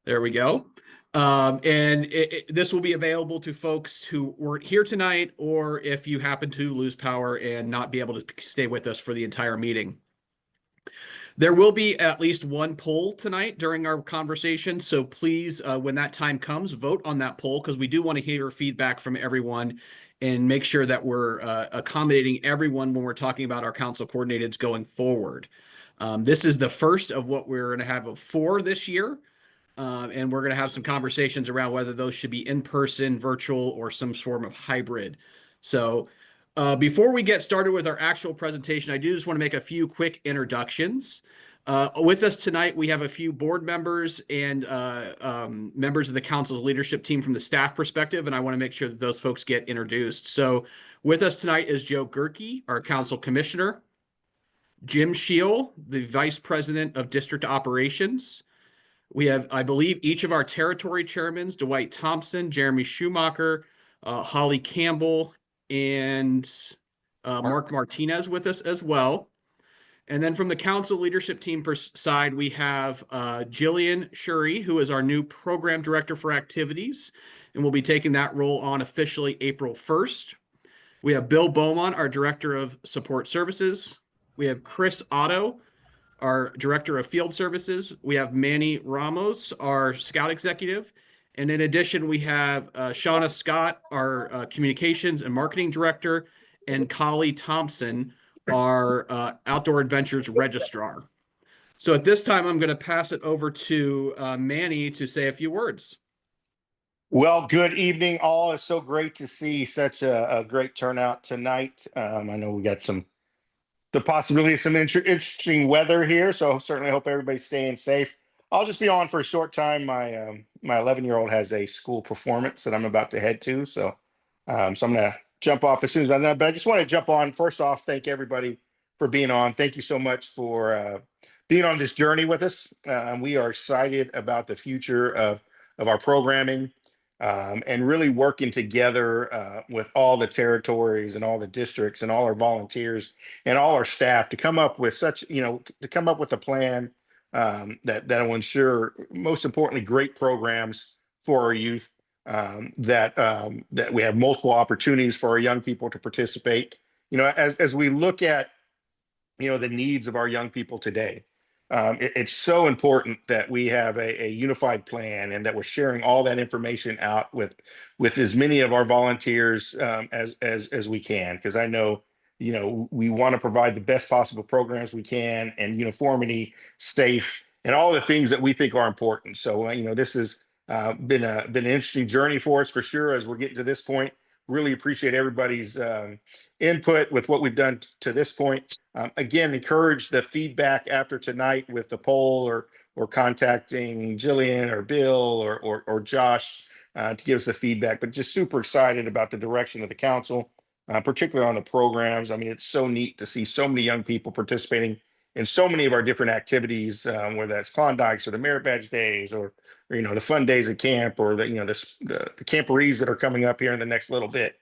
There we go. This will be available to folks who weren't here tonight, or if you happen to lose power and not be able to stay with us for the entire meeting. There will be at least one poll tonight during our conversation, so please, when that time comes, vote on that poll because we do want to hear feedback from everyone and make sure that we're accommodating everyone when we're talking about our council coordinators going forward. This is the first of what we're going to have of 4 this year. And we're going to have some conversations around whether those should be in person, virtual, or some form of hybrid. So before we get started with our actual presentation, I do just want to make a few quick introductions. With us tonight, we have a few board members and members of the council's leadership team from the staff perspective, and I want to make sure that those folks get introduced. So with us tonight is Joe Gerke, our council commissioner, Jim Scheel, the vice president of district operations. We have, I believe, each of our territory chairmen, Dwight Thompson, Jeremy Schumacher, Holly Campbell, and Mark Martinez with us as well. And then from the council leadership team side, we have Jillian Shuri, who is our new program director for activities, and will be taking that role on officially April 1st. We have Bill Beaumont, our director of support services. We have Chris Otto, our director of field services. We have Manny Ramos, our scout executive. And in addition, we have Shauna Scott, our communications and marketing director, and Collie Thompson, our outdoor adventures registrar. So at this time, I'm going to pass it over to Manny to say a few words. Well, good evening, all. It's so great to see such a great turnout tonight. I know we got the possibility of some interesting weather here, so certainly hope everybody's staying safe. I'll just be on for a short time. My 11-year-old has a school performance that I'm about to head to, so I'm gonna jump off as soon as I'm done. But I just want to jump on. First off, thank everybody for being on. Thank you so much for being on this journey with us. We are excited about the future of our programming. And really working together with all the territories and all the districts and all our volunteers and all our staff to come up with to come up with a plan that will ensure, most importantly, great programs for our youth, that we have multiple opportunities for our young people to participate. As we look at, the needs of our young people today. It's so important that we have a unified plan and that we're sharing all that information out with as many of our volunteers as we can, because I know we want to provide the best possible programs we can, and uniformity, safe, and all the things that we think are important. So this has been an interesting journey for us for sure as we're getting to this point. Really appreciate everybody's input with what we've done to this point. Again, encourage the feedback after tonight with the poll or contacting Jillian or Bill or Josh to give us the feedback. But just super excited about the direction of the council, particularly on the programs. I mean, it's so neat to see so many young people participating in so many of our different activities, whether that's Klondikes or the Merit Badge Days or the fun days at camp, or the camporees that are coming up here in the next little bit.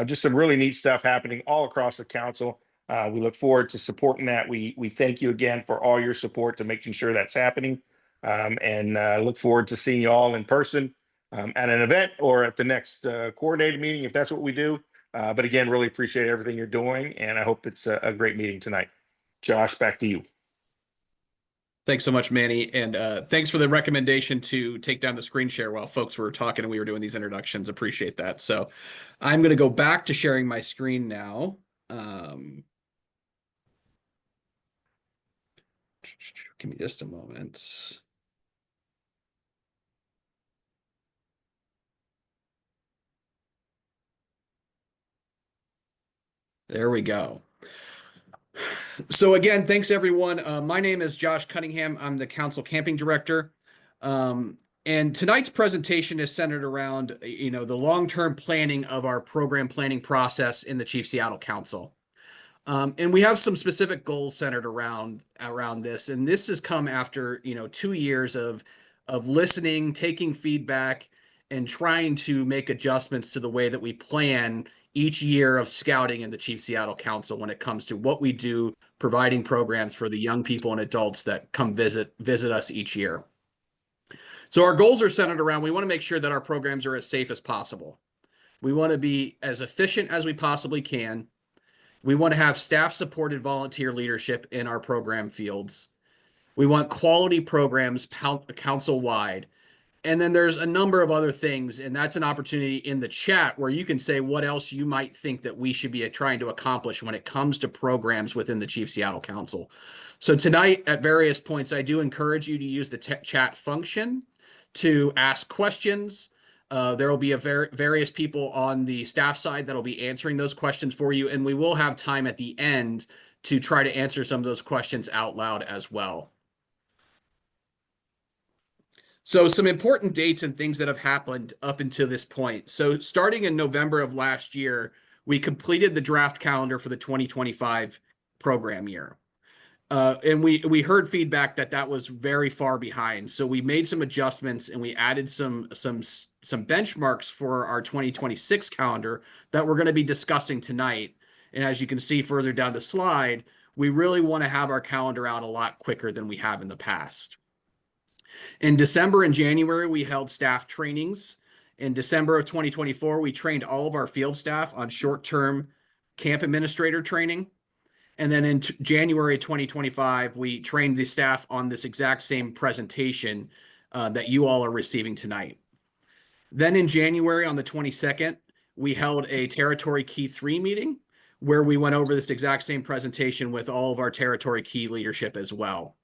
Just some really neat stuff happening all across the council. We look forward to supporting that. We thank you again for all your support to making sure that's happening, and look forward to seeing you all in person at an event or at the next coordinated meeting if that's what we do. But again, really appreciate everything you're doing, and I hope it's a great meeting tonight. Josh, back to you. Thanks so much, Manny. And thanks for the recommendation to take down the screen share while folks were talking and we were doing these introductions. Appreciate that. So I'm going to go back to sharing my screen now. Give me just a moment. There we go. So again, thanks everyone. My name is Josh Cunningham. I'm the council camping director. And tonight's presentation is centered around, the long-term planning of our program planning process in the Chief Seattle Council. And we have some specific goals centered around this. And this has come after, 2 years of listening, taking feedback, and trying to make adjustments to the way that we plan each year of scouting in the Chief Seattle Council when it comes to what we do, providing programs for the young people and adults that come visit us each year. So our goals are centered around, we want to make sure that our programs are as safe as possible. We want to be as efficient as we possibly can. We want to have staff-supported volunteer leadership in our program fields. We want quality programs council-wide. And then there's a number of other things, and that's an opportunity in the chat where you can say what else you might think that we should be trying to accomplish when it comes to programs within the Chief Seattle Council. So tonight, at various points, I do encourage you to use the chat function to ask questions. There will be various people on the staff side that will be answering those questions for you, and we will have time at the end to try to answer some of those questions out loud as well. So some important dates and things that have happened up until this point. So starting in November of last year, we completed the draft calendar for the 2025 program year. And we heard feedback that was very far behind. So we made some adjustments and we added some benchmarks for our 2026 calendar that we're going to be discussing tonight. And as you can see further down the slide, we really want to have our calendar out a lot quicker than we have in the past. In December and January, we held staff trainings. In December of 2024, we trained all of our field staff on short-term camp administrator training. And then in January 2025, we trained the staff on this exact same presentation that you all are receiving tonight. Then in January on the 22nd, we held a Territory Key 3 meeting where we went over this exact same presentation with all of our Territory Key leadership as well.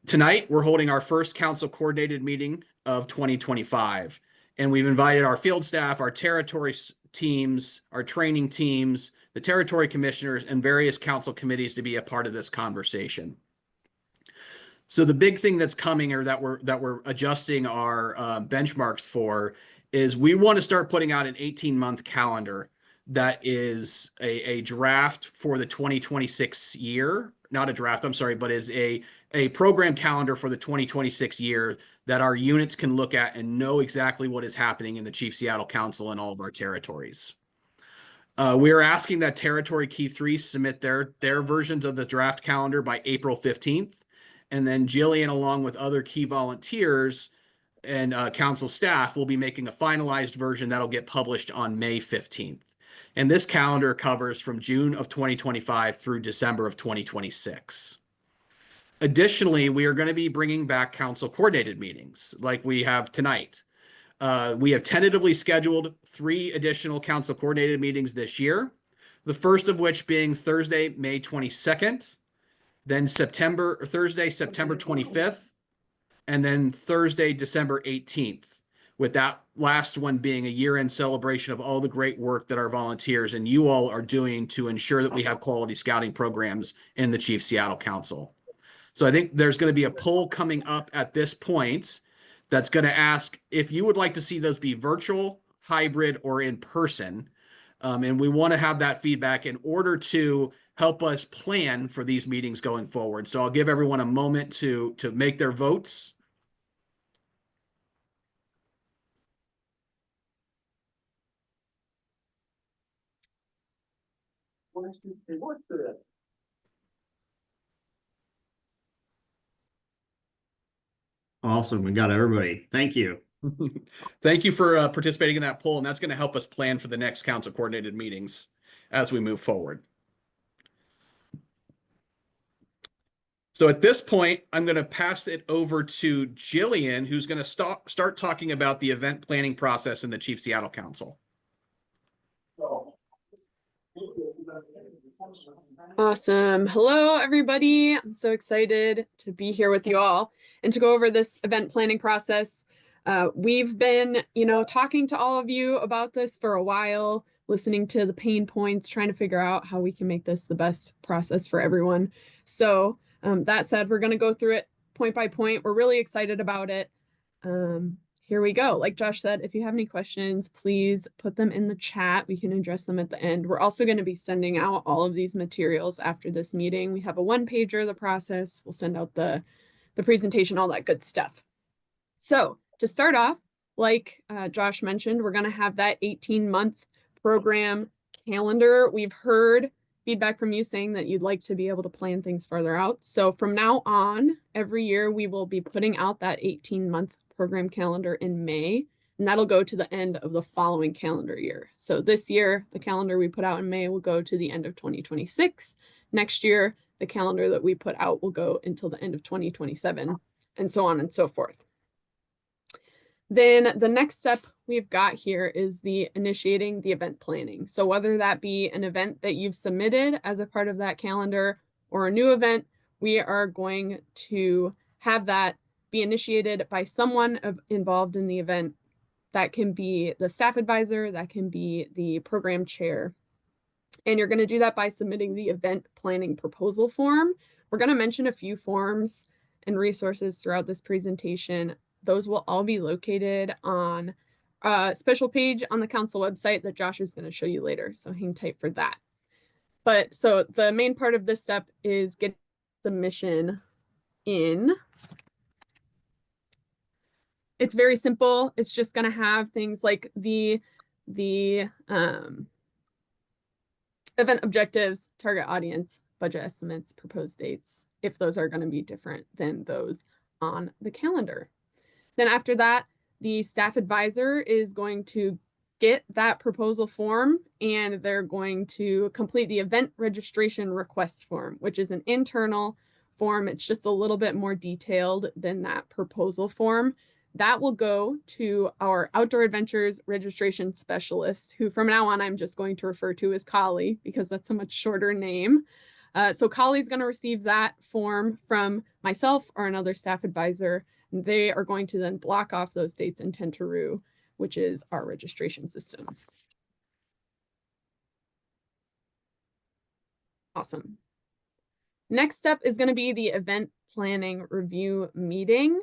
Tonight, we're holding our first council coordinated meeting of 2025, and we've invited our field staff, our territory teams, our training teams, the territory commissioners, and various council committees to be a part of this conversation. So the big thing that's coming, or that we're adjusting our benchmarks for, is we want to start putting out an 18-month calendar that is a draft for the 2026 year. Not a draft, I'm sorry, but is a program calendar for the 2026 year that our units can look at and know exactly what is happening in the Chief Seattle Council and all of our territories. We are asking that Territory Key 3 submit their versions of the draft calendar by April 15th. And then Jillian, along with other key volunteers and council staff, will be making a finalized version that'll get published on May 15th. And this calendar covers from June of 2025 through December of 2026. Additionally, we are going to be bringing back council coordinated meetings like we have tonight. We have tentatively scheduled 3 additional council coordinated meetings this year, the first of which being Thursday, May 22nd, then Thursday, September 25th, and then Thursday, December 18th, with that last one being a year-end celebration of all the great work that our volunteers and you all are doing to ensure that we have quality scouting programs in the Chief Seattle Council. So I think there's going to be a poll coming up at this point that's going to ask if you would like to see those be virtual, hybrid, or in person. And we want to have that feedback in order to help us plan for these meetings going forward. So I'll give everyone a moment to make their votes. Awesome. We got everybody. Thank you. Thank you for participating in that poll, and that's going to help us plan for the next council coordinated meetings as we move forward. So at this point, I'm going to pass it over to Jillian, who's going to start talking about the event planning process in the Chief Seattle Council. Awesome. Hello, everybody. I'm so excited to be here with you all and to go over this event planning process. We've been, talking to all of you about this for a while, listening to the pain points, trying to figure out how we can make this the best process for everyone. So that said, we're going to go through it point by point. We're really excited about it. Here we go. Like Josh said, if you have any questions, please put them in the chat. We can address them at the end. We're also going to be sending out all of these materials after this meeting. We have a one-pager of the process. We'll send out the presentation, all that good stuff. So to start off, like Josh mentioned, we're going to have that 18-month program calendar. We've heard, feedback from you saying that you'd like to be able to plan things further out. So from now on, every year we will be putting out that 18-month program calendar in May, and that'll go to the end of the following calendar year. So this year, the calendar we put out in May will go to the end of 2026. Next year, the calendar that we put out will go until the end of 2027, and so on and so forth. Then the next step we've got here is the initiating the event planning. So whether that be an event that you've submitted as a part of that calendar or a new event, we are going to have that be initiated by someone involved in the event. That can be the staff advisor, that can be the program chair. And you're going to do that by submitting the event planning proposal form. We're going to mention a few forms and resources throughout this presentation. Those will all be located on a special page on the council website that Josh is going to show you later. So hang tight for that. But so the main part of this step is get submission in. It's very simple. It's just going to have things like the event objectives, target audience, budget estimates, proposed dates, if those are going to be different than those on the calendar. Then after that, the staff advisor is going to get that proposal form, and they're going to complete the event registration request form, which is an internal form. It's just a little bit more detailed than that proposal form. That will go to our Outdoor Adventures registration specialist, who from now on I'm just going to refer to as Collie because that's a much shorter name. So Collie's going to receive that form from myself or another staff advisor. They are going to then block off those dates in Tentaroo, which is our registration system. Awesome. Next step is going to be the event planning review meeting.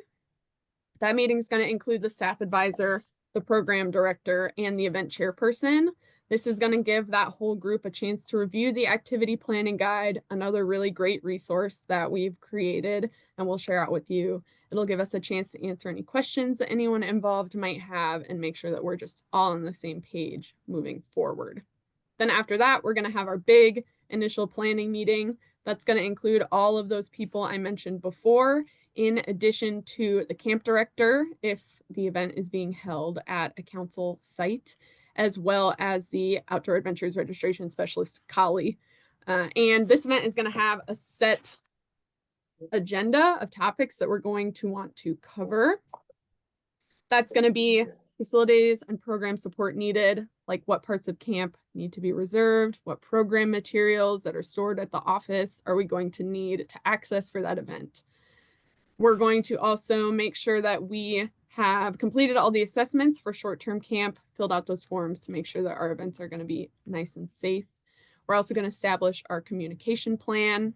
That meeting is going to include the staff advisor, the program director, and the event chairperson. This is going to give that whole group a chance to review the activity planning guide, another really great resource that we've created and we'll share out with you. It'll give us a chance to answer any questions that anyone involved might have and make sure that we're just all on the same page moving forward. Then after that, we're going to have our big initial planning meeting. That's going to include all of those people I mentioned before, in addition to the camp director, if the event is being held at a council site, as well as the Outdoor Adventures registration specialist, Collie. And this event is going to have a set agenda of topics that we're going to want to cover. That's going to be facilities and program support needed, like what parts of camp need to be reserved, what program materials that are stored at the office are we going to need to access for that event. We're going to also make sure that we have completed all the assessments for short-term camp, filled out those forms to make sure that our events are going to be nice and safe. We're also going to establish our communication plan,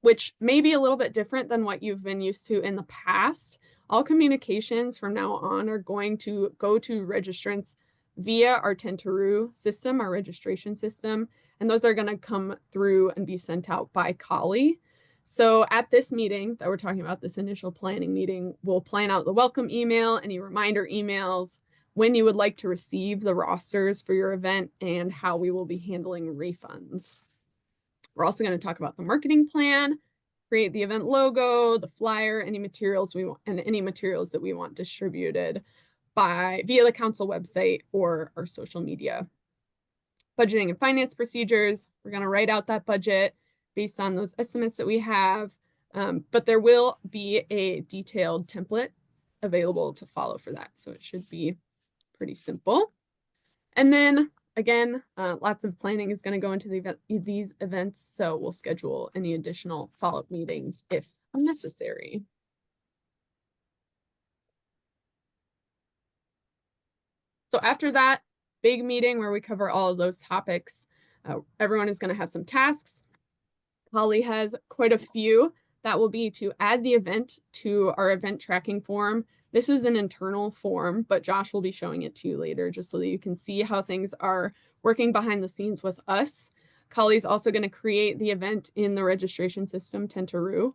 which may be a little bit different than what you've been used to in the past. All communications from now on are going to go to registrants via our Tentaroo system, our registration system, and those are going to come through and be sent out by Collie. So at this meeting that we're talking about, this initial planning meeting, we'll plan out the welcome email, any reminder emails, when you would like to receive the rosters for your event, and how we will be handling refunds. We're also going to talk about the marketing plan, create the event logo, the flyer, any materials we want, and any materials that we want distributed via the council website or our social media. Budgeting and finance procedures, we're going to write out that budget based on those estimates that we have, but there will be a detailed template available to follow for that. So it should be pretty simple. And then again, lots of planning is going to go into these events. So we'll schedule any additional follow-up meetings if necessary. So after that big meeting where we cover all of those topics, everyone is going to have some tasks. Holly has quite a few. That will be to add the event to our event tracking form. This is an internal form, but Josh will be showing it to you later just so that you can see how things are working behind the scenes with us. Collie's also going to create the event in the registration system, Tentaroo,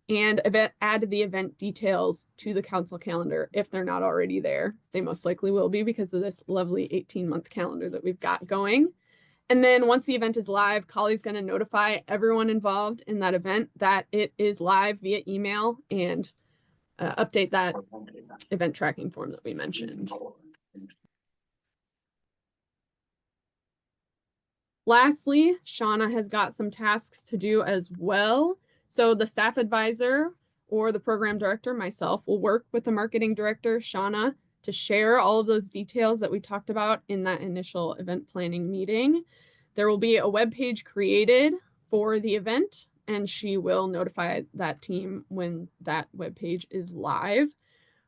and add the event details to the council calendar if they're not already there. They most likely will be because of this lovely 18-month calendar that we've got going. And then once the event is live, Colley's going to notify everyone involved in that event that it is live via email and update that event tracking form that we mentioned. Lastly, Shauna has got some tasks to do as well. So the staff advisor or the program director, myself, will work with the marketing director, Shauna, to share all of those details that we talked about in that initial event planning meeting. There will be a web page created for the event, and she will notify that team when that web page is live.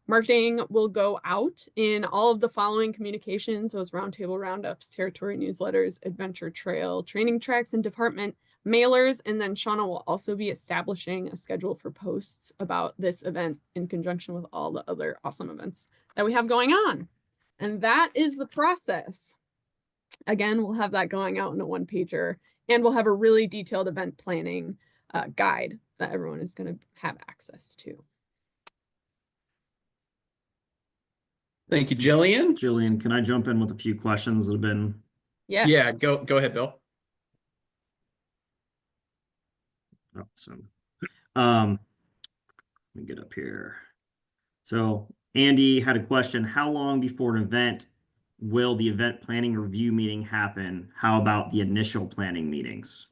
Marketing will go out in all of the following communications: those roundtable roundups, territory newsletters, adventure trail, training tracks, and department mailers. And then Shauna will also be establishing a schedule for posts about this event in conjunction with all the other awesome events that we have going on. And that is the process. Again, we'll have that going out in a one-pager, and we'll have a really detailed event planning guide that everyone is going to have access to. Thank you, Jillian. Jillian, can I jump in with a few questions that have been? Yes. Yeah, go ahead, Bill. Awesome. Let me get up here. So Andy had a question. How long before an event will the event planning review meeting happen? How about the initial planning meetings?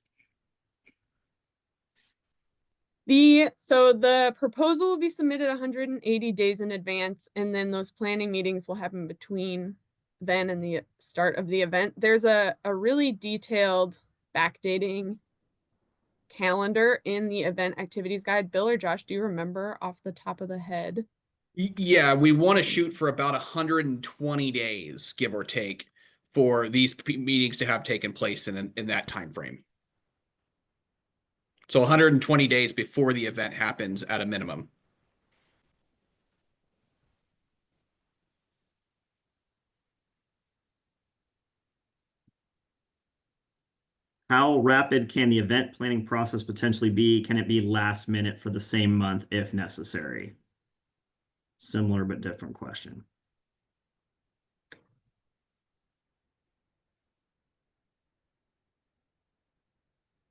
So the proposal will be submitted 180 days in advance, and then those planning meetings will happen between then and the start of the event. There's a really detailed backdating calendar in the event activities guide. Bill or Josh, do you remember off the top of the head? Yeah, we want to shoot for about 120 days, give or take, for these meetings to have taken place in that time frame. So 120 days before the event happens at a minimum. How rapid can the event planning process potentially be? Can it be last minute for the same month if necessary? Similar but different question.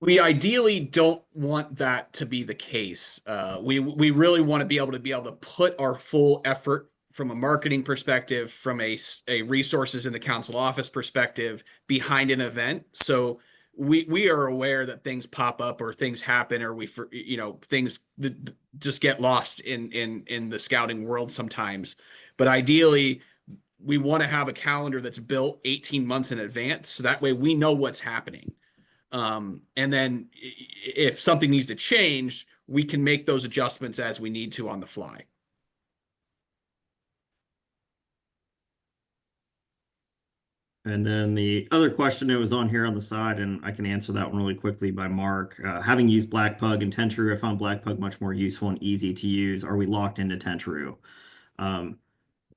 We ideally don't want that to be the case. We really want to be able to put our full effort from a marketing perspective, from a resources in the council office perspective behind an event. So we are aware that things pop up or things happen, or things that just get lost in the scouting world sometimes. But ideally, we want to have a calendar that's built 18 months in advance, so that way we know what's happening. And then if something needs to change, we can make those adjustments as we need to on the fly. And then the other question that was on here on the side, and I can answer that one really quickly by Mark. Having used Blackpug and Tentrue, I found Blackpug much more useful and easy to use. Are we locked into Tentrue?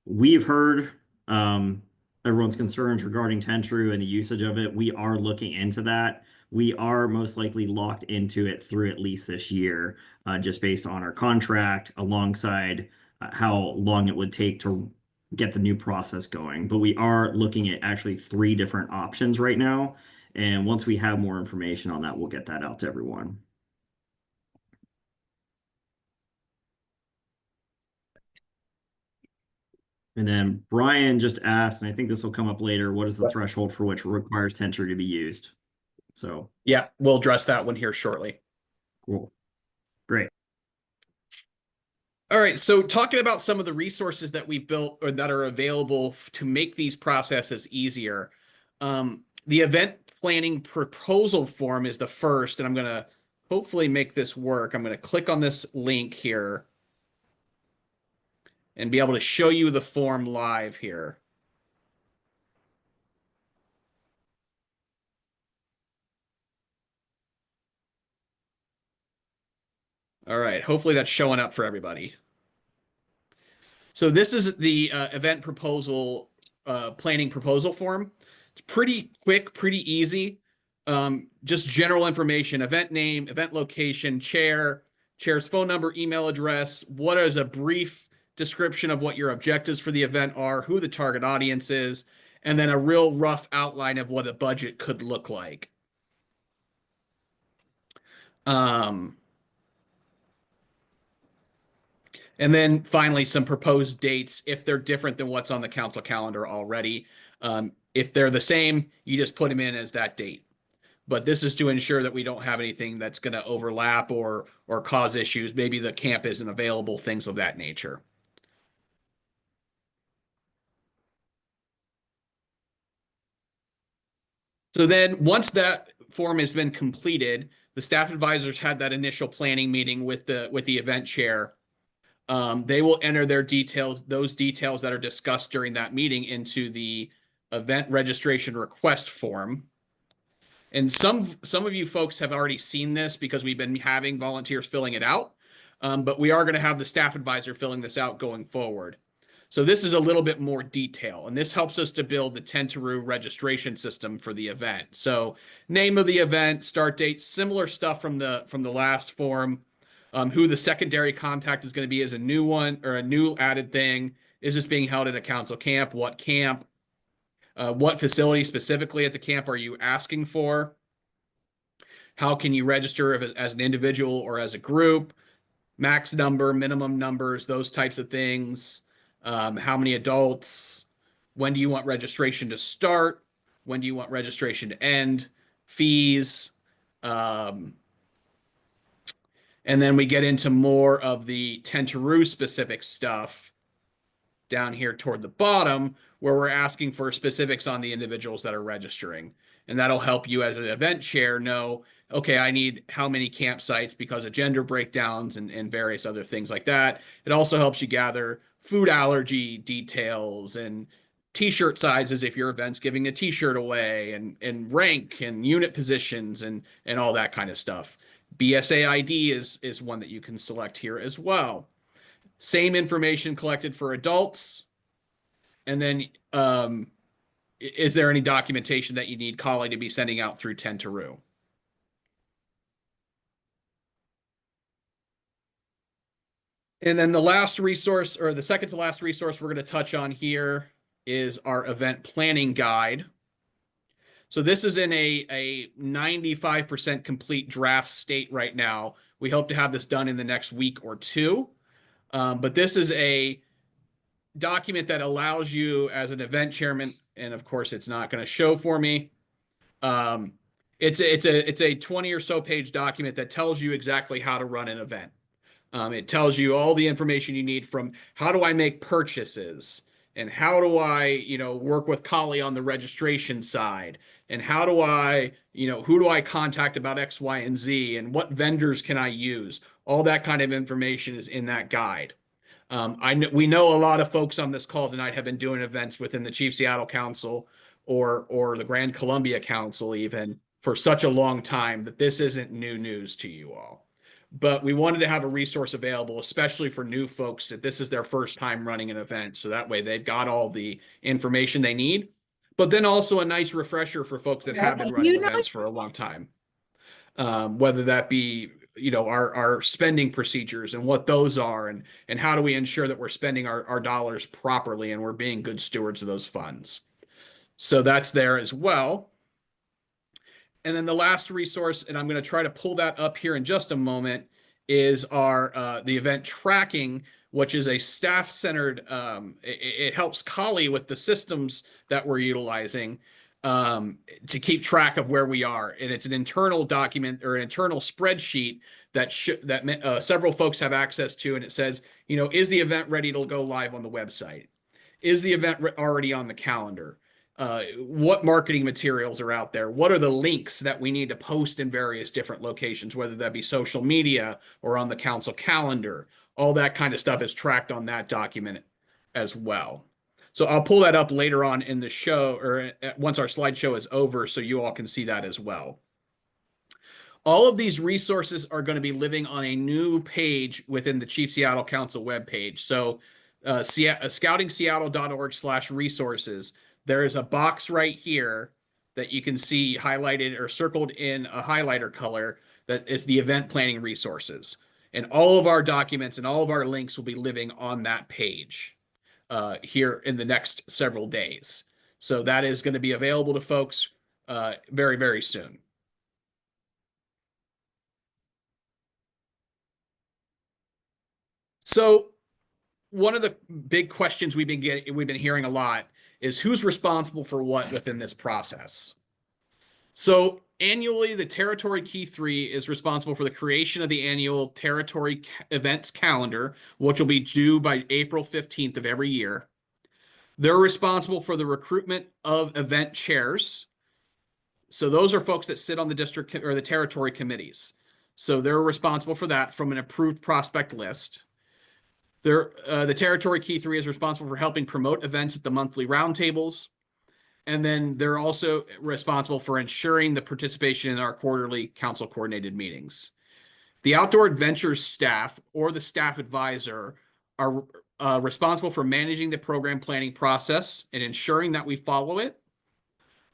We've heard everyone's concerns regarding Tentrue and the usage of it. We are looking into that. We are most likely locked into it through at least this year, just based on our contract alongside how long it would take to get the new process going. But we are looking at actually 3 different options right now. And once we have more information on that, we'll get that out to everyone. And then Brian just asked, and I think this will come up later, what is the threshold for which requires Tentrue to be used? So yeah, we'll address that one here shortly. Cool. Great. All right, so talking about some of the resources that we've built or that are available to make these processes easier. The event planning proposal form is the first, and I'm going to hopefully make this work. I'm going to click on this link here and be able to show you the form live here. All right, hopefully that's showing up for everybody. So this is the event proposal, planning proposal form. It's pretty quick, pretty easy. Just general information: event name, event location, chair's phone number, email address. What is a brief description of what your objectives for the event are, who the target audience is, and then a real rough outline of what a budget could look like. And then finally, some proposed dates if they're different than what's on the council calendar already. If they're the same, you just put them in as that date. But this is to ensure that we don't have anything that's going to overlap or cause issues. Maybe the camp isn't available, things of that nature. So then once that form has been completed, the staff advisors had that initial planning meeting with the event chair. They will enter their details, those details that are discussed during that meeting, into the event registration request form. And some of you folks have already seen this because we've been having volunteers filling it out. But we are going to have the staff advisor filling this out going forward. So this is a little bit more detail, and this helps us to build the Tentaroo registration system for the event. So name of the event, start date, similar stuff from the last form. Who the secondary contact is going to be is a new one or a new added thing. Is this being held at a council camp? What camp? What facility specifically at the camp are you asking for? How can you register as an individual or as a group? Max number, minimum numbers, those types of things. How many adults? When do you want registration to start? When do you want registration to end? Fees. And then we get into more of the Tentaroo specific stuff down here toward the bottom, where we're asking for specifics on the individuals that are registering. And that'll help you as an event chair know, okay, I need how many campsites because of gender breakdowns and various other things like that. It also helps you gather food allergy details and t-shirt sizes if your event's giving a t-shirt away, and rank and unit positions and all that kind of stuff. BSA ID is one that you can select here as well. Same information collected for adults. And then is there any documentation that you need Kali to be sending out through Tentaroo? And then the last resource, or the second to last resource we're going to touch on here, is our event planning guide. So this is in a 95% complete draft state right now. We hope to have this done in the next week or two. But this is a document that allows you as an event chairman, and of course it's not going to show for me. It's a 20 or so page document that tells you exactly how to run an event. It tells you all the information you need, from how do I make purchases, and how do I, work with Kali on the registration side, and how do I, who do I contact about X, Y, and Z, and what vendors can I use? All that kind of information is in that guide. We know a lot of folks on this call tonight have been doing events within the Chief Seattle Council or the Grand Columbia Council even for such a long time that this isn't new news to you all. But we wanted to have a resource available, especially for new folks, that this is their first time running an event. So that way they've got all the information they need, but then also a nice refresher for folks that have been running events for a long time. Whether that be, our spending procedures and what those are, and how do we ensure that we're spending our dollars properly and we're being good stewards of those funds. So that's there as well. And then the last resource, and I'm going to try to pull that up here in just a moment, is our the event tracking, which is a staff-centered, it helps Kali with the systems that we're utilizing to keep track of where we are. And it's an internal document or an internal spreadsheet that several folks have access to. And it says, is the event ready to go live on the website? Is the event already on the calendar? What marketing materials are out there? What are the links that we need to post in various different locations, whether that be social media or on the council calendar? All that kind of stuff is tracked on that document as well. So I'll pull that up later on in the show, or once our slideshow is over, so you all can see that as well. All of these resources are going to be living on a new page within the Chief Seattle Council webpage. So scoutingseattle.org/resources. There is a box right here that you can see highlighted or circled in a highlighter color that is the event planning resources. And all of our documents and all of our links will be living on that page here in the next several days. So that is going to be available to folks very, very soon. So one of the big questions we've been hearing a lot is who's responsible for what within this process. So annually, the Territory Key 3 is responsible for the creation of the annual Territory events calendar, which will be due by April 15th of every year. They're responsible for the recruitment of event chairs. So those are folks that sit on the district or the territory committees. So they're responsible for that from an approved prospect list. The Territory Key 3 is responsible for helping promote events at the monthly roundtables. And then they're also responsible for ensuring the participation in our quarterly council coordinated meetings. The Outdoor Adventures staff or the staff advisor are responsible for managing the program planning process and ensuring that we follow it,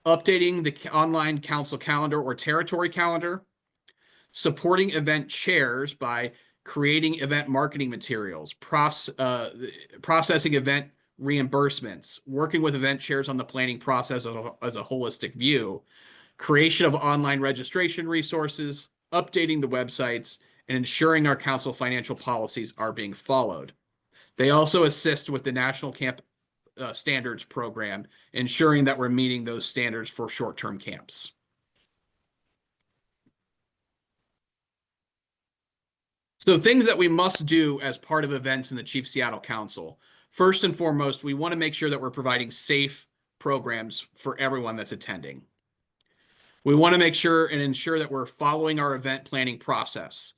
updating the online council calendar or territory calendar, supporting event chairs by creating event marketing materials, processing event reimbursements, working with event chairs on the planning process as a holistic view, creation of online registration resources, updating the websites, and ensuring our council financial policies are being followed. They also assist with the National Camp Standards Program, ensuring that we're meeting those standards for short-term camps. So things that we must do as part of events in the Chief Seattle Council. First and foremost, we want to make sure that we're providing safe programs for everyone that's attending. We want to make sure and ensure that we're following our event planning process.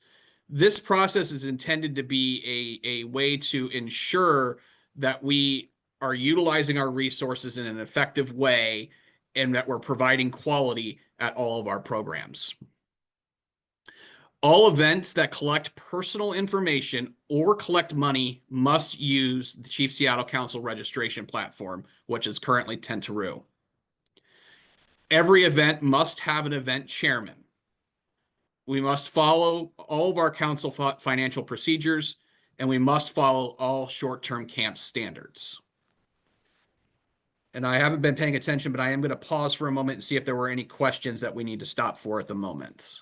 This process is intended to be a way to ensure that we are utilizing our resources in an effective way and that we're providing quality at all of our programs. All events that collect personal information or collect money must use the Chief Seattle Council registration platform, which is currently Tentaroo. Every event must have an event chairman. We must follow all of our council financial procedures, and we must follow all short-term camp standards. And I haven't been paying attention, but I am going to pause for a moment and see if there were any questions that we need to stop for at the moment.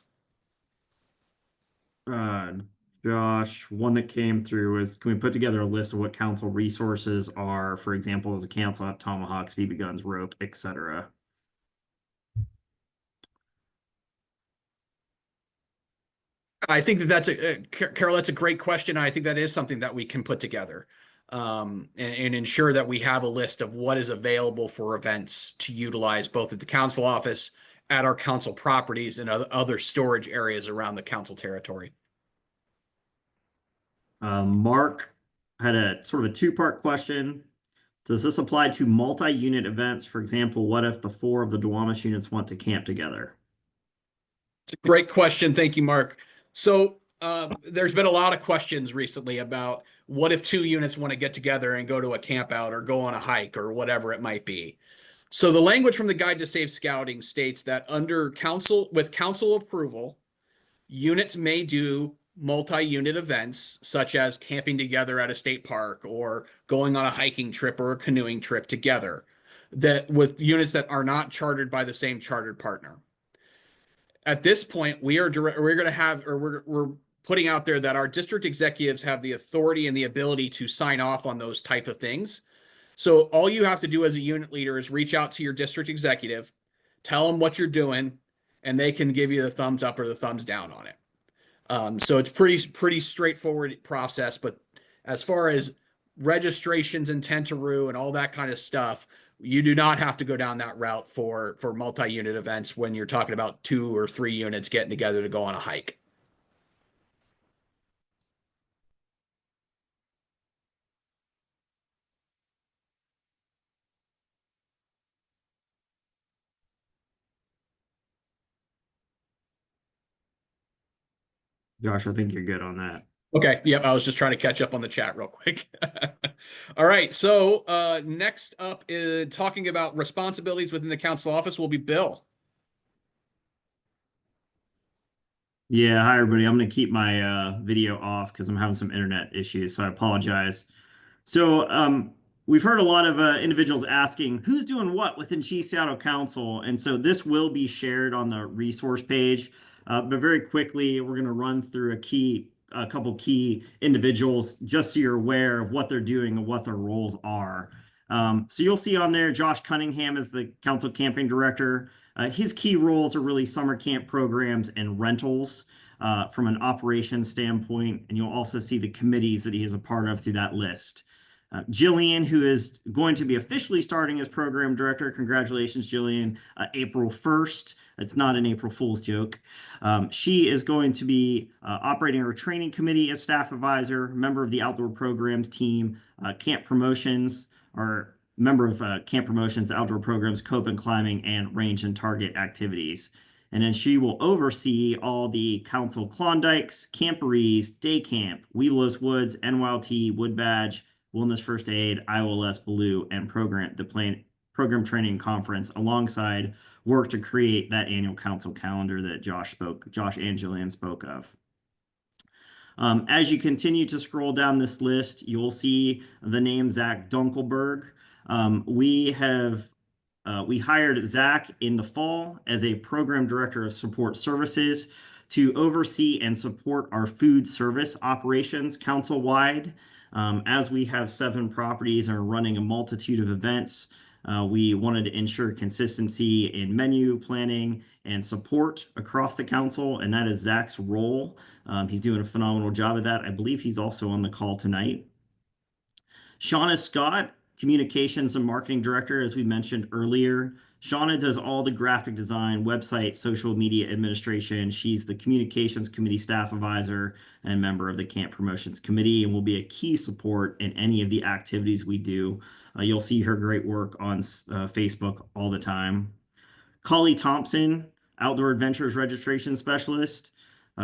Josh, one that came through is, can we put together a list of what council resources are? For example, does the council have tomahawks, BB guns, rope, etc.? I think that's Carol, that's a great question. I think that is something that we can put together and ensure that we have a list of what is available for events to utilize both at the council office, at our council properties, and other storage areas around the council territory. Mark had a sort of a two-part question. Does this apply to multi-unit events? For example, what if the 4 of the Duwamish units want to camp together? It's a great question. Thank you, Mark. So there's been a lot of questions recently about what if 2 units want to get together and go to a camp out or go on a hike or whatever it might be. So the language from the Guide to Safe Scouting states that with council approval, units may do multi-unit events such as camping together at a state park or going on a hiking trip or a canoeing trip together, that with units that are not chartered by the same chartered partner. At this point, we're putting out there that our district executives have the authority and the ability to sign off on those type of things. So all you have to do as a unit leader is reach out to your district executive, tell them what you're doing, and they can give you the thumbs up or the thumbs down on it. So it's pretty straightforward process, but as far as registrations and Tentaroo and all that kind of stuff, you do not have to go down that route for multi-unit events when you're talking about 2 or 3 units getting together to go on a hike. Josh, I think you're good on that. Okay. Yep. I was just trying to catch up on the chat real quick. All right. So next up is talking about responsibilities within the council office will be Bill. Yeah, hi everybody. I'm going to keep my video off because I'm having some internet issues, so I apologize. So we've heard a lot of individuals asking who's doing what within Chief Seattle Council. And so this will be shared on the resource page. But very quickly, we're going to run through a couple key individuals just so you're aware of what they're doing and what their roles are. So you'll see on there, Josh Cunningham is the council camping director. His key roles are really summer camp programs and rentals from an operations standpoint. And you'll also see the committees that he is a part of through that list. Jillian, who is going to be officially starting as program director. Congratulations, Jillian, April 1st. It's not an April Fool's joke. She is going to be operating our training committee as staff advisor, member of the outdoor programs team, camp promotions, or member of camp promotions, outdoor programs, coping, climbing, and range and target activities. And then she will oversee all the council Klondikes, camporees, day camp, Webelos Woods, NYLT, Wood Badge, Wilderness First Aid, IOLS Blue, and program training conference, alongside work to create that annual council calendar that Josh and Jillian spoke of. As you continue to scroll down this list, you'll see the name Zach Dunkelberg. We hired Zach in the fall as a program director of support services to oversee and support our food service operations council-wide. As we have 7 properties and are running a multitude of events, we wanted to ensure consistency in menu planning and support across the council, and that is Zach's role. He's doing a phenomenal job of that. I believe he's also on the call tonight. Shauna Scott, communications and marketing director, as we mentioned earlier. Shauna does all the graphic design, website, social media administration. She's the communications committee staff advisor and member of the camp promotions committee, and will be a key support in any of the activities we do. You'll see her great work on Facebook all the time. Collie Thompson, outdoor adventures registration specialist.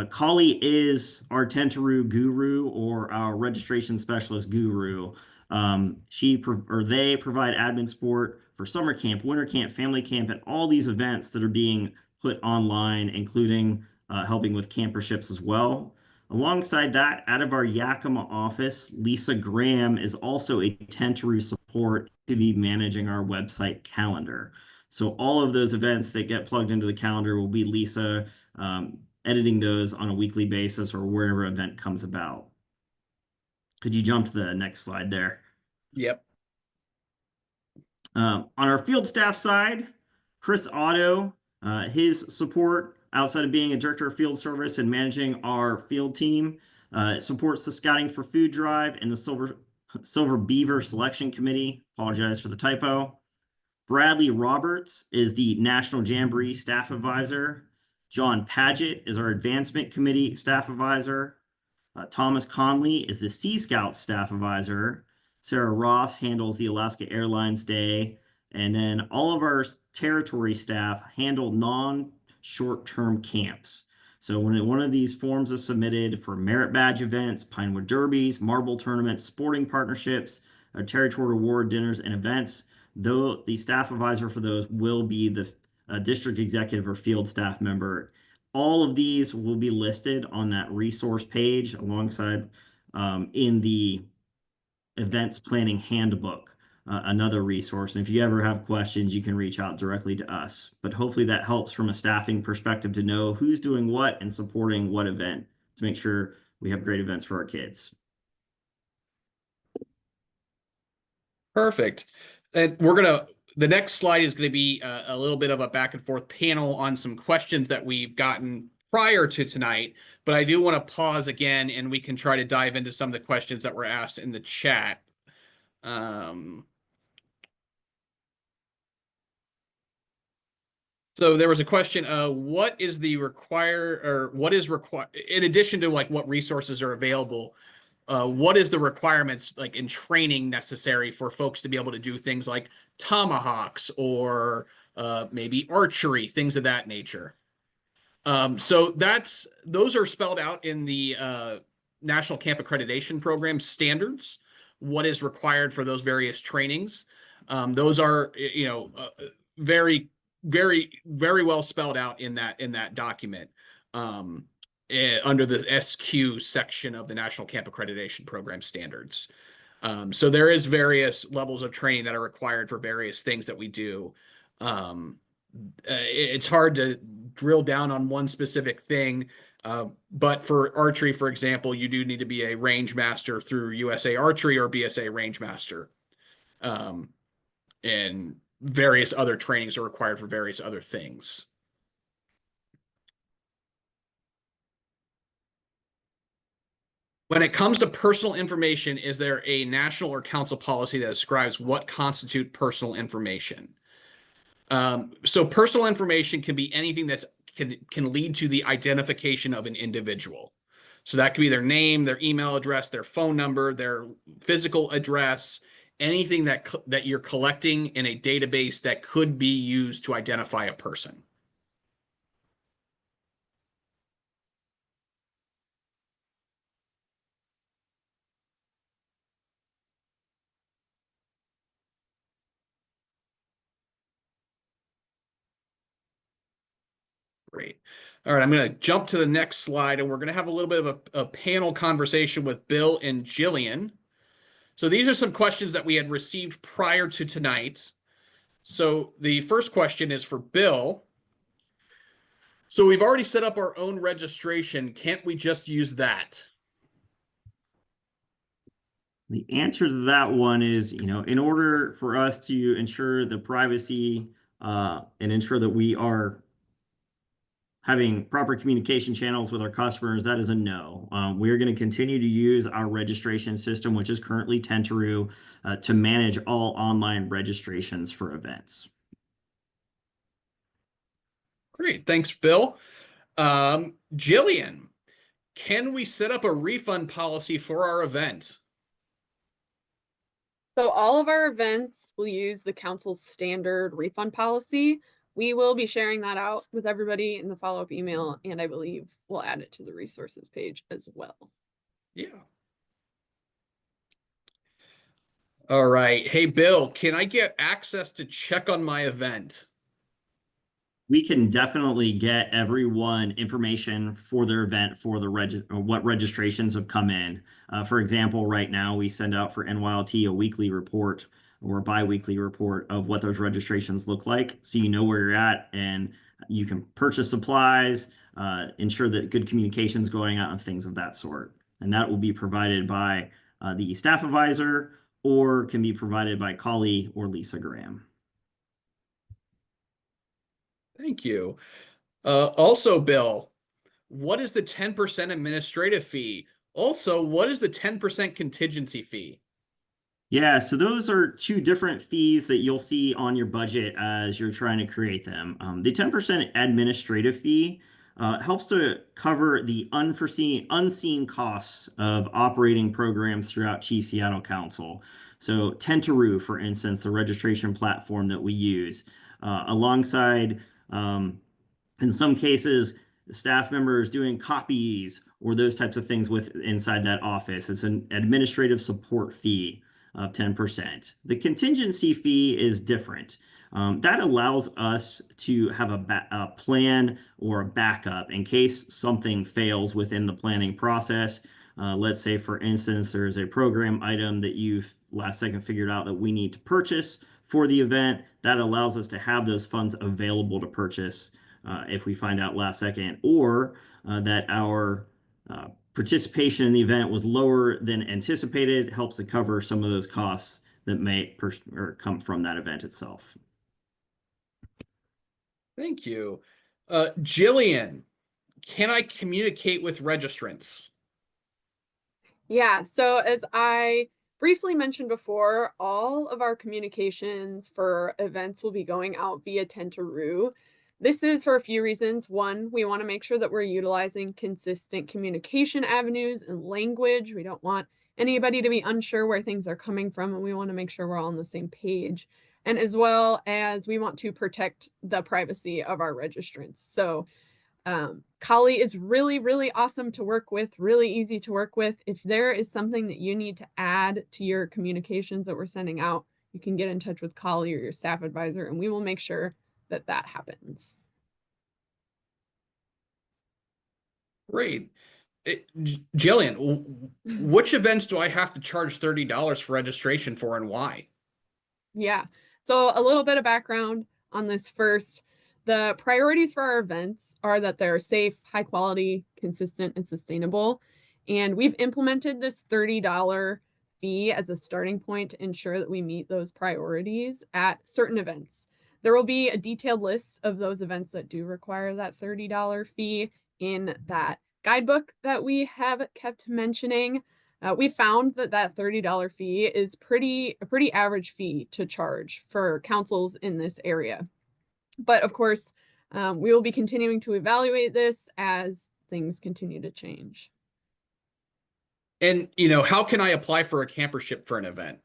Collie is our Tentaroo guru, or our registration specialist guru. They provide admin support for summer camp, winter camp, family camp, and all these events that are being put online, including helping with camperships as well. Alongside that, out of our Yakima office, Lisa Graham is also a Tentaroo support to be managing our website calendar. So all of those events that get plugged into the calendar will be Lisa editing those on a weekly basis or wherever event comes about. Could you jump to the next slide there? Yep. On our field staff side, Chris Otto, his support outside of being a director of field service and managing our field team, supports the Scouting for Food Drive and the Silver Beaver Selection Committee. Apologize for the typo. Bradley Roberts is the National Jamboree staff advisor. John Paget is our Advancement Committee staff advisor. Thomas Conley is the Sea Scout staff advisor. Sarah Ross handles the Alaska Airlines Day. And then all of our territory staff handle non-short-term camps. So when one of these forms is submitted for merit badge events, Pinewood Derbies, marble tournaments, sporting partnerships, territory award dinners and events, though the staff advisor for those will be the district executive or field staff member. All of these will be listed on that resource page alongside in the events planning handbook, another resource. And if you ever have questions, you can reach out directly to us. But hopefully that helps from a staffing perspective to know who's doing what and supporting what event to make sure we have great events for our kids. Perfect. And the next slide is going to be a little bit of a back and forth panel on some questions that we've gotten prior to tonight, but I do want to pause again and we can try to dive into some of the questions that were asked in the chat. So there was a question, what is required in addition to like what resources are available? What is the requirements like in training necessary for folks to be able to do things like tomahawks or maybe archery, things of that nature? So those are spelled out in the National Camp Accreditation Program standards. What is required for those various trainings? Those are, very, very, very well spelled out in that document. Under the SQ section of the National Camp Accreditation Program standards. So there is various levels of training that are required for various things that we do. It's hard to drill down on one specific thing. But for archery, for example, you do need to be a range master through USA Archery or BSA Range Master. And various other trainings are required for various other things. When it comes to personal information, is there a national or council policy that describes what constitute personal information? So personal information can be anything that's can lead to the identification of an individual. So that could be their name, their email address, their phone number, their physical address, anything that you're collecting in a database that could be used to identify a person. Great. All right, I'm going to jump to the next slide, and we're going to have a little bit of a panel conversation with Bill and Jillian. So these are some questions that we had received prior to tonight. So the first question is for Bill. So we've already set up our own registration. Can't we just use that? The answer to that one is, in order for us to ensure the privacy and ensure that we are having proper communication channels with our customers, that is a no. We're going to continue to use our registration system, which is currently Tentaroo, to manage all online registrations for events. Great. Thanks, Bill. Jillian, can we set up a refund policy for our event? So all of our events will use the council's standard refund policy. We will be sharing that out with everybody in the follow-up email, and I believe we'll add it to the resources page as well. Yeah. All right. Hey, Bill, can I get access to check on my event? We can definitely get everyone information for their event for the what registrations have come in. For example, right now we send out for NYLT a weekly report or a bi-weekly report of what those registrations look like, so you know where you're at and you can purchase supplies, ensure that good communication is going out and things of that sort. And that will be provided by the staff advisor or can be provided by Kali or Lisa Graham. Thank you. Also, Bill, what is the 10% administrative fee? Also, what is the 10% contingency fee? Yeah, so those are two different fees that you'll see on your budget as you're trying to create them. The 10% administrative fee helps to cover the unseen costs of operating programs throughout Chief Seattle Council. So Tentaroo, for instance, the registration platform that we use, alongside in some cases, staff members doing copies or those types of things with inside that office. It's an administrative support fee of 10%. The contingency fee is different. That allows us to have a plan or a backup in case something fails within the planning process. Let's say, for instance, there's a program item that you've last second figured out that we need to purchase for the event. That allows us to have those funds available to purchase if we find out last second, or that our participation in the event was lower than anticipated. Helps to cover some of those costs that may come from that event itself. Thank you. Jillian, can I communicate with registrants? Yeah, so as I briefly mentioned before, all of our communications for events will be going out via Tentaroo. This is for a few reasons. One, we want to make sure that we're utilizing consistent communication avenues and language. We don't want anybody to be unsure where things are coming from, and we want to make sure we're all on the same page. And as well as we want to protect the privacy of our registrants. So Kali is really, really awesome to work with, really easy to work with. If there is something that you need to add to your communications that we're sending out, you can get in touch with Kali or your staff advisor, and we will make sure that that happens. Great. Jillian, which events do I have to charge $30 for registration for and why? Yeah. So a little bit of background on this first. The priorities for our events are that they're safe, high quality, consistent, and sustainable. And we've implemented this $30 fee as a starting point to ensure that we meet those priorities at certain events. There will be a detailed list of those events that do require that $30 fee in that guidebook that we have kept mentioning. We found that that $30 fee is a pretty average fee to charge for councils in this area. But of course, we will be continuing to evaluate this as things continue to change. And, how can I apply for a campership for an event?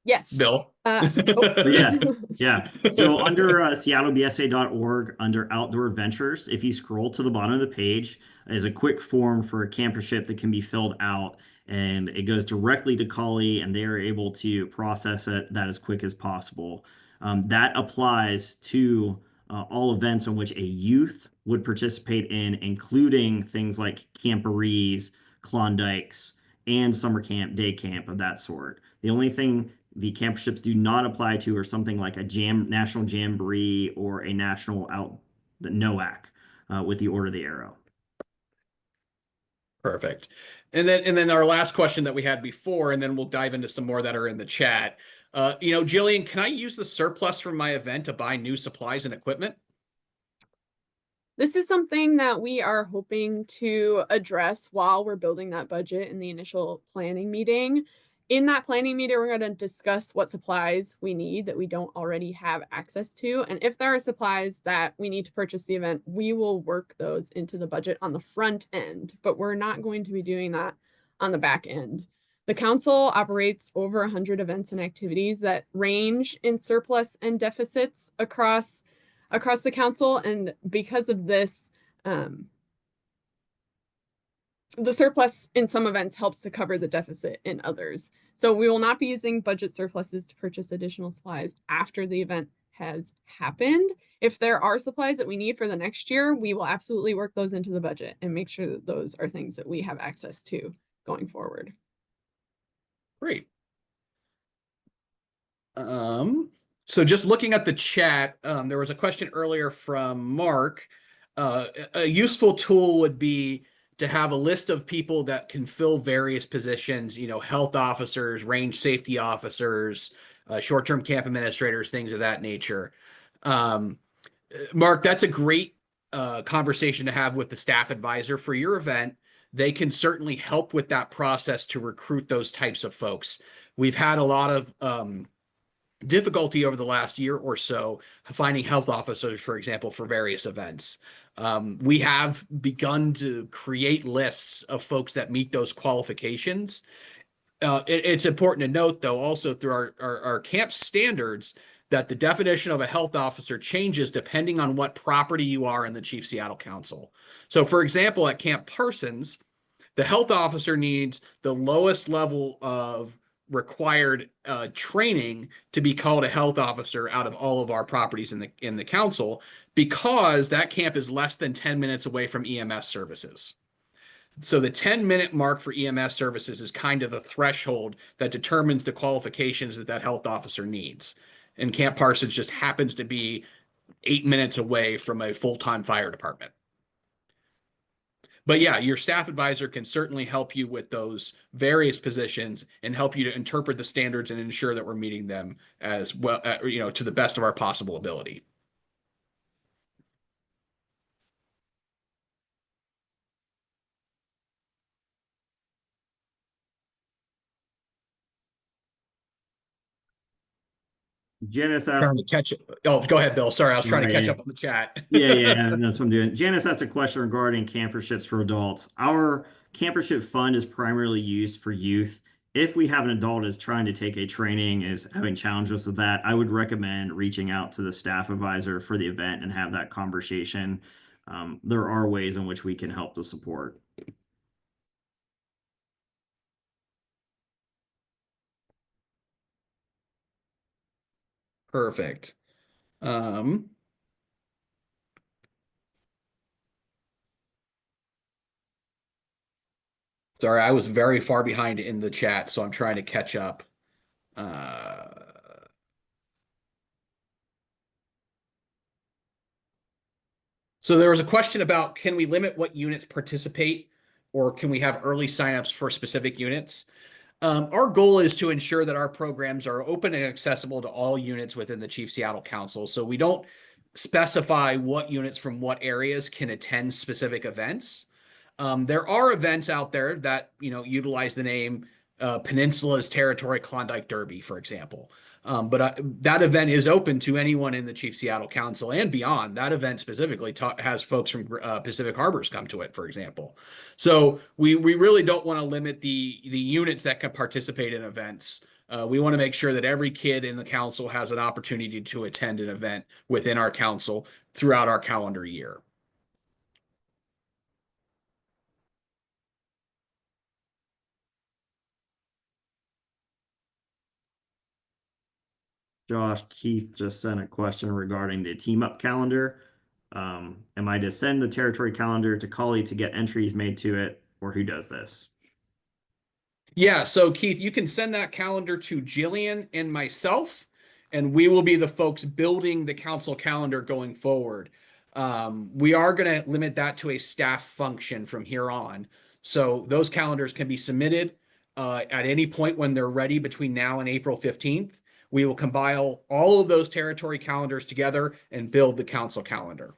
Yes. Bill? Yeah. So under seattlebsa.org, under outdoor adventures, if you scroll to the bottom of the page, is a quick form for a campership that can be filled out, and it goes directly to Collie, and they are able to process that as quick as possible. That applies to all events in which a youth would participate in, including things like camporees, Klondikes, and summer camp, day camp of that sort. The only thing the camperships do not apply to are something like a national jamboree or a the NOAC with the Order of the Arrow. Perfect. And then our last question that we had before, and then we'll dive into some more that are in the chat. Jillian, can I use the surplus from my event to buy new supplies and equipment? This is something that we are hoping to address while we're building that budget in the initial planning meeting. In that planning meeting, we're going to discuss what supplies we need that we don't already have access to. And if there are supplies that we need to purchase the event, we will work those into the budget on the front end, but we're not going to be doing that on the back end. The council operates over 100 events and activities that range in surplus and deficits across the council. And because of this, the surplus in some events helps to cover the deficit in others. So we will not be using budget surpluses to purchase additional supplies after the event has happened. If there are supplies that we need for the next year, we will absolutely work those into the budget and make sure that those are things that we have access to going forward. Great. So just looking at the chat, there was a question earlier from Mark. A useful tool would be to have a list of people that can fill various positions, health officers, range safety officers, short-term camp administrators, things of that nature. Mark, that's a great conversation to have with the staff advisor for your event. They can certainly help with that process to recruit those types of folks. We've had a lot of difficulty over the last year or so finding health officers, for example, for various events. We have begun to create lists of folks that meet those qualifications. It's important to note, though, also through our camp standards, that the definition of a health officer changes depending on what property you are in the Chief Seattle Council. So, for example, at Camp Parsons, the health officer needs the lowest level of required training to be called a health officer out of all of our properties in the council, because that camp is less than 10 minutes away from EMS services. So the 10-minute mark for EMS services is kind of the threshold that determines the qualifications that health officer needs. And Camp Parsons just happens to be 8 minutes away from a full-time fire department. But yeah, your staff advisor can certainly help you with those various positions and help you to interpret the standards and ensure that we're meeting them as well, to the best of our possible ability. Janice asked, Trying to catch it. Oh, go ahead, Bill. Sorry, I was trying to catch up on the chat. yeah, that's what I'm doing. Janice asked a question regarding camperships for adults. Our campership fund is primarily used for youth. If we have an adult is trying to take a training, is having challenges with that, I would recommend reaching out to the staff advisor for the event and have that conversation. There are ways in which we can help to support. Perfect. Sorry, I was very far behind in the chat, so I'm trying to catch up. Uh, So there was a question about, can we limit what units participate, or can we have early signups for specific units? Our goal is to ensure that our programs are open and accessible to all units within the Chief Seattle Council. So we don't specify what units from what areas can attend specific events. There are events out there that, utilize the name Peninsula's Territory Klondike Derby, for example. But that event is open to anyone in the Chief Seattle Council and beyond. That event specifically has folks from Pacific Harbors come to it, for example. So we really don't want to limit the units that can participate in events. We want to make sure that every kid in the council has an opportunity to attend an event within our council throughout our calendar year. Josh, Keith just sent a question regarding the team up calendar. Am I to send the territory calendar to Collie to get entries made to it, or who does this? Yeah, so Keith, you can send that calendar to Jillian and myself, and we will be the folks building the council calendar going forward. We are going to limit that to a staff function from here on. So those calendars can be submitted at any point when they're ready between now and April 15th. We will compile all of those territory calendars together and build the council calendar.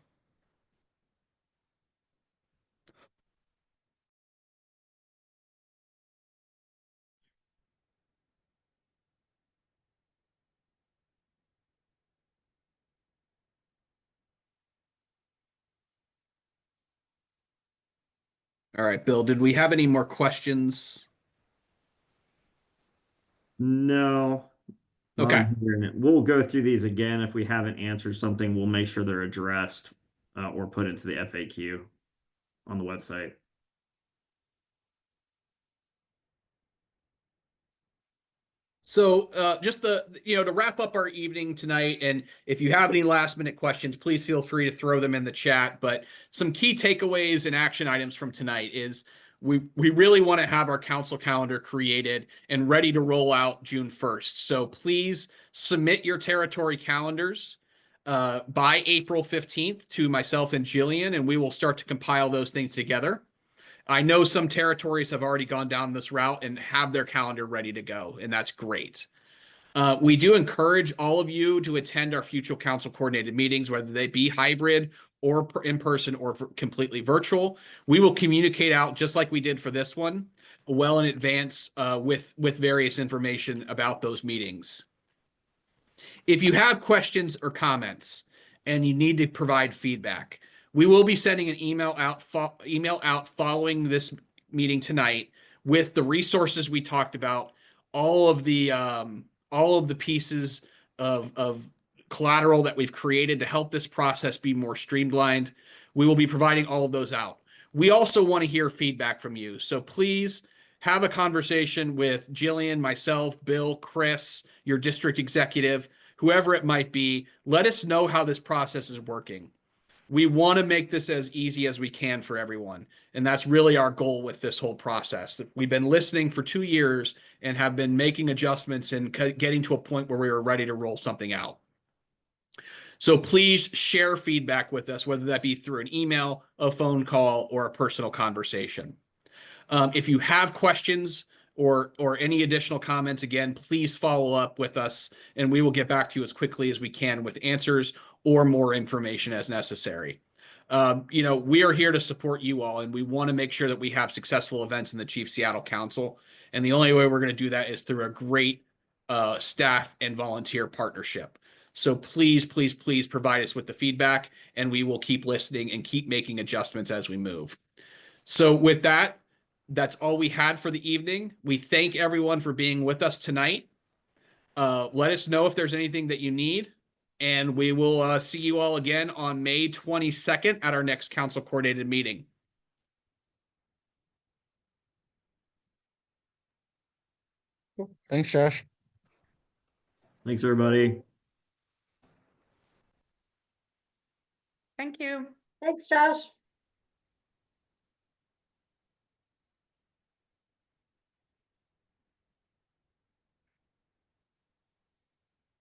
All right, Bill, did we have any more questions? No. not Okay. on here. And we'll go through these again. If we haven't answered something, we'll make sure they're addressed or put into the FAQ on the website. So just to wrap up our evening tonight, and if you have any last minute questions, please feel free to throw them in the chat. But some key takeaways and action items from tonight is we really want to have our council calendar created and ready to roll out June 1st. So please submit your territory calendars by April 15th to myself and Jillian, and we will start to compile those things together. I know some territories have already gone down this route and have their calendar ready to go, and that's great. We do encourage all of you to attend our future council coordinated meetings, whether they be hybrid or in person or completely virtual. We will communicate out just like we did for this one well in advance with various information about those meetings. If you have questions or comments and you need to provide feedback, we will be sending an email out following this meeting tonight with the resources we talked about, all of the pieces of collateral that we've created to help this process be more streamlined. We will be providing all of those out. We also want to hear feedback from you. So please have a conversation with Jillian, myself, Bill, Chris, your district executive, whoever it might be. Let us know how this process is working. We want to make this as easy as we can for everyone. And that's really our goal with this whole process. We've been listening for 2 years and have been making adjustments and getting to a point where we were ready to roll something out. So please share feedback with us, whether that be through an email, a phone call, or a personal conversation. If you have questions or any additional comments, again, please follow up with us and we will get back to you as quickly as we can with answers or more information as necessary. We are here to support you all, and we want to make sure that we have successful events in the Chief Seattle Council. And the only way we're going to do that is through a great staff and volunteer partnership. So please, please, please provide us with the feedback, and we will keep listening and keep making adjustments as we move. So with that, that's all we had for the evening. We thank everyone for being with us tonight. Let us know if there's anything that you need, and we will see you all again on May 22nd at our next council coordinated meeting. Thanks, Josh. Thanks, everybody. Thank you. Thanks, Josh.